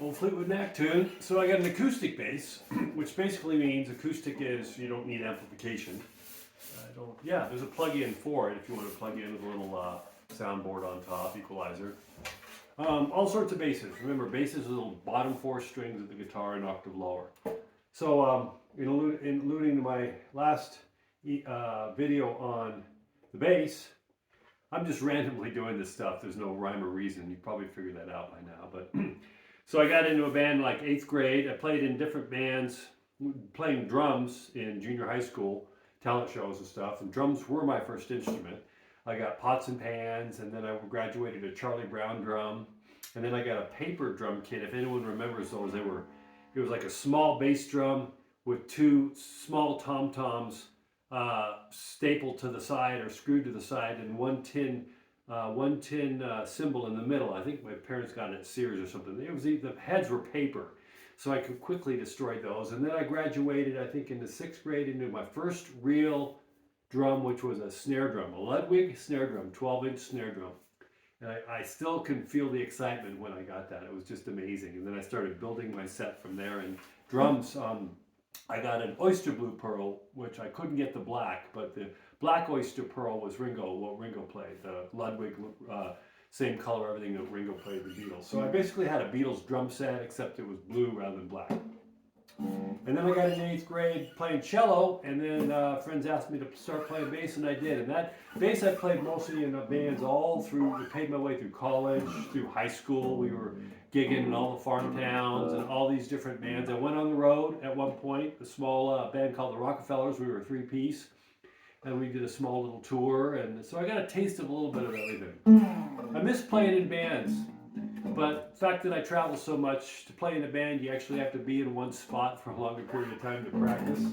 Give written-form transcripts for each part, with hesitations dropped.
Old Fleetwood Mac tune. So I got an acoustic bass, which basically means acoustic is you don't need amplification. Yeah, there's a plug-in for it if you want to plug in with a little soundboard on top, equalizer. All sorts of basses. Remember, basses are the little bottom 4 strings of the guitar an octave lower. So, in alluding to my last video on the bass, I'm just randomly doing this stuff. There's no rhyme or reason. You probably figured that out by now. But so I got into a band like 8th grade. I played in different bands, playing drums in junior high school, talent shows and stuff. And drums were my first instrument. I got pots and pans, and then I graduated a Charlie Brown drum. And then I got a paper drum kit. If anyone remembers those, it was like a small bass drum with 2 small tom-toms stapled to the side or screwed to the side, and one tin cymbal in the middle. I think my parents got it at Sears or something. The heads were paper, so I could quickly destroy those. And then I graduated, I think, in the 6th grade into my first real drum, which was a snare drum, a Ludwig snare drum, 12-inch snare drum. And I still can feel the excitement when I got that. It was just amazing. And then I started building my set from there. And drums, I got an oyster blue pearl, which I couldn't get the black, but the black oyster pearl was what Ringo played. The Ludwig, same color, everything that Ringo played the Beatles. So I basically had a Beatles drum set, except it was blue rather than black. And then I got into 8th grade playing cello, and then friends asked me to start playing bass, and I did. And that bass I played mostly in bands all through, I paid my way through college, through high school. We were gigging in all the farm towns and all these different bands. I went on the road at one point, a small band called the Rockefellers. We were a 3-piece, and we did a small little tour. And so I got a taste of a little bit of everything. I miss playing in bands. But the fact that I travel so much, to play in a band, you actually have to be in one spot for a longer period of time to practice.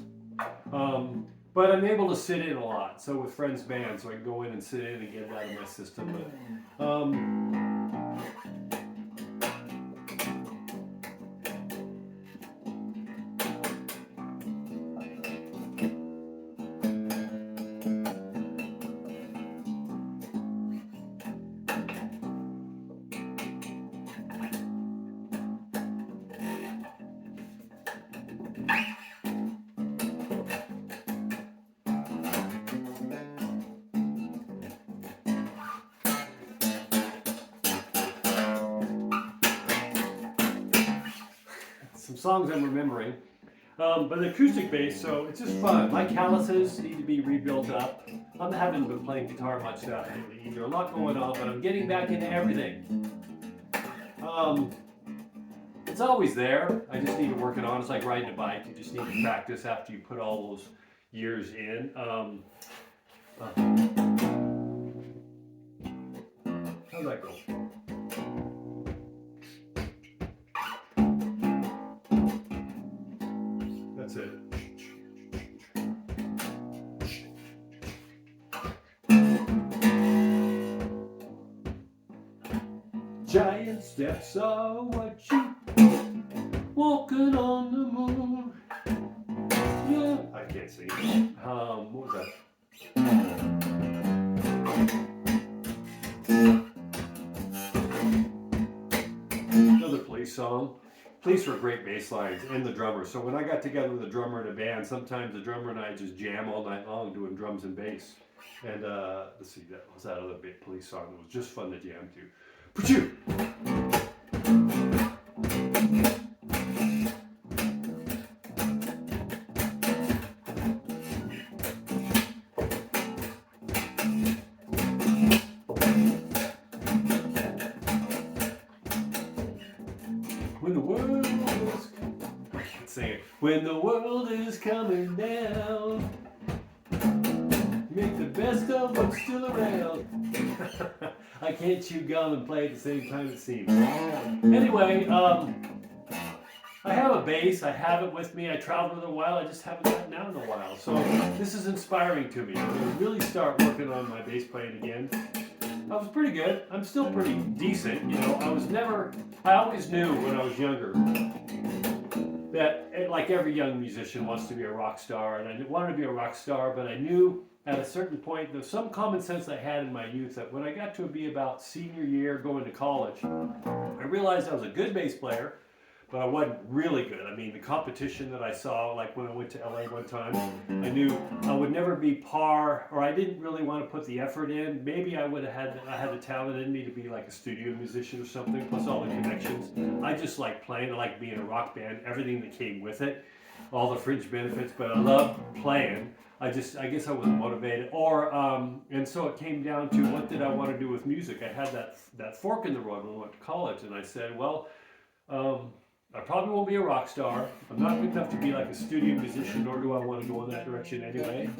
But I'm able to sit in a lot, so with friends' bands, so I can go in and sit in and get it out of my system. But, some songs I'm remembering. But the acoustic bass, so it's just fun. My calluses need to be rebuilt up. I haven't been playing guitar much lately either. A lot going on, but I'm getting back into everything. It's always there. I just need to work it on. It's like riding a bike. You just need to practice after you put all those years in. How'd that go? That's it. Giant steps are what you walking on the moon. Yeah, I can't sing. What was that? Another Police song. Police were great bass lines, and the drummer. So when I got together with a drummer in a band, sometimes the drummer and I just jam all night long doing drums and bass. And let's see, that was that other Police song that was just fun to jam to. Pachoo! When the world is, I can't sing it. When the world is coming down, make the best of what's still around. I can't chew gum and play at the same time, it seems. Anyway, I have a bass. I have it with me. I traveled with it a while. I just haven't gotten out in a while. So this is inspiring to me. I'm going to really start working on my bass playing again. I was pretty good. I'm still pretty decent. You know, I always knew when I was younger that, like every young musician wants to be a rock star, and I wanted to be a rock star, but I knew at a certain point, there's some common sense I had in my youth that when I got to be about senior year going to college, I realized I was a good bass player, but I wasn't really good. I mean, the competition that I saw, like when I went to LA one time, I knew I would never be par, or I didn't really want to put the effort in. Maybe I had the talent in me to be like a studio musician or something, plus all the connections. I just like playing, I like being a rock band, everything that came with it, all the fringe benefits, but I love playing. I guess I wasn't motivated, and so it came down to what did I want to do with music. I had that fork in the road when I went to college, and I said, well, I probably won't be a rock star. I'm not good enough to be like a studio musician, nor do I want to go in that direction anyway.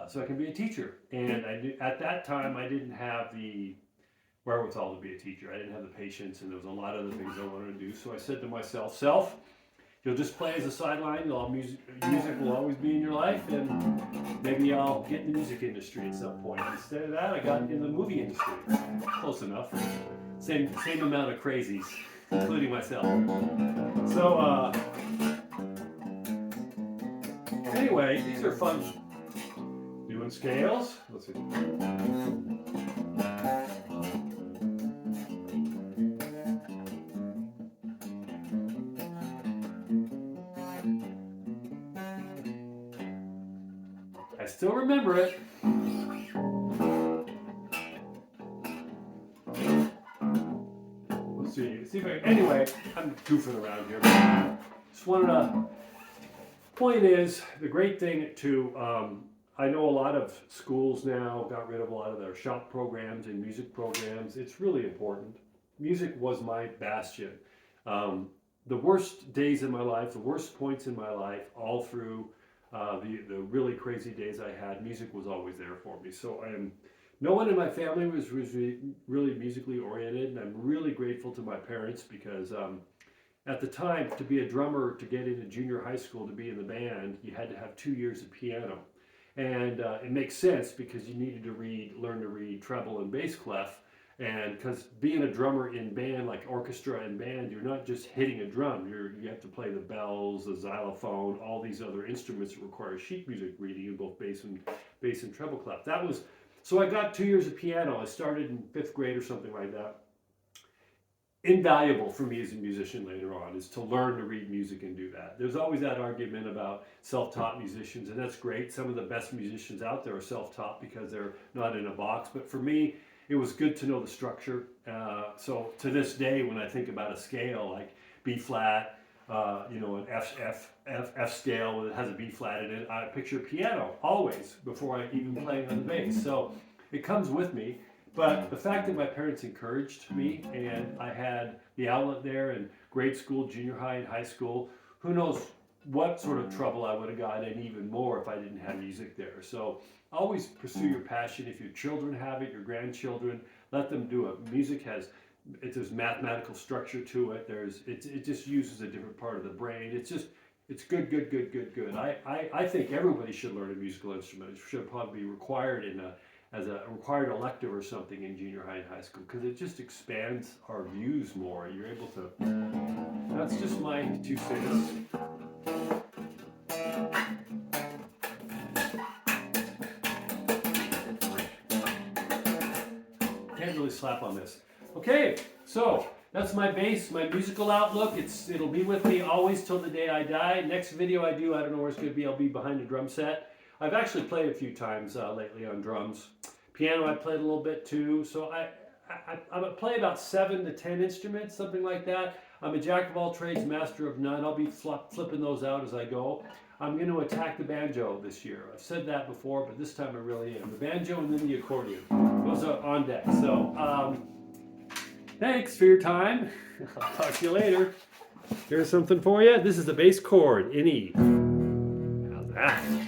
So I can be a teacher, and at that time I didn't have the wherewithal to be a teacher. I didn't have the patience, and there was a lot of other things I wanted to do. So I said to myself, you'll just play as a sideline. Music will always be in your life, and maybe I'll get in the music industry at some point. Instead of that, I got in the movie industry. Close enough. Same amount of crazies, including myself. So anyway, these are fun. Doing scales. Let's see. I still remember it. Let's see if anyway, I'm goofing around here. Just wanted to, point is, the great thing too, I know a lot of schools now got rid of a lot of their shop programs and music programs. It's really important. Music was my bastion. The worst days in my life, the worst points in my life, all through the really crazy days I had, music was always there for me. So no one in my family was really musically oriented, and I'm really grateful to my parents because at the time, to be a drummer, to get into junior high school, to be in the band, you had to have 2 years of piano. And it makes sense because you needed to learn to read treble and bass clef. And because being a drummer in band, like orchestra and band, you're not just hitting a drum. You have to play the bells, the xylophone, all these other instruments that require sheet music reading in both bass and treble clef. So I got 2 years of piano. I started in 5th grade or something like that. Invaluable for me as a musician later on is to learn to read music and do that. There's always that argument about self-taught musicians, and that's great. Some of the best musicians out there are self-taught because they're not in a box. But for me, it was good to know the structure. So to this day, when I think about a scale like B flat, an F scale that has a B flat in it, I picture piano always before I even play on the bass. So it comes with me. But the fact that my parents encouraged me and I had the outlet there in grade school, junior high, and high school, who knows what sort of trouble I would have got in even more if I didn't have music there. So always pursue your passion. If your children have it, your grandchildren, let them do it. Music there's mathematical structure to it. It just uses a different part of the brain. It's good. I think everybody should learn a musical instrument. It should probably be required as a required elective or something in junior high and high school, because it just expands our views more. You're able to, that's just my 2 cents. Can't really slap on this. Okay, so that's my bass, my musical outlook. It'll be with me always till the day I die. Next video I do, I don't know where it's going to be. I'll be behind a drum set. I've actually played a few times lately on drums. Piano I played a little bit too. So I play about 7 to 10 instruments, something like that. I'm a jack of all trades, master of none. I'll be flipping those out as I go. I'm going to attack the banjo this year. I've said that before, but this time I really am. The banjo and then the accordion. Those are on deck. So thanks for your time. I'll talk to you later. Here's something for you. This is the bass chord in E. How's that?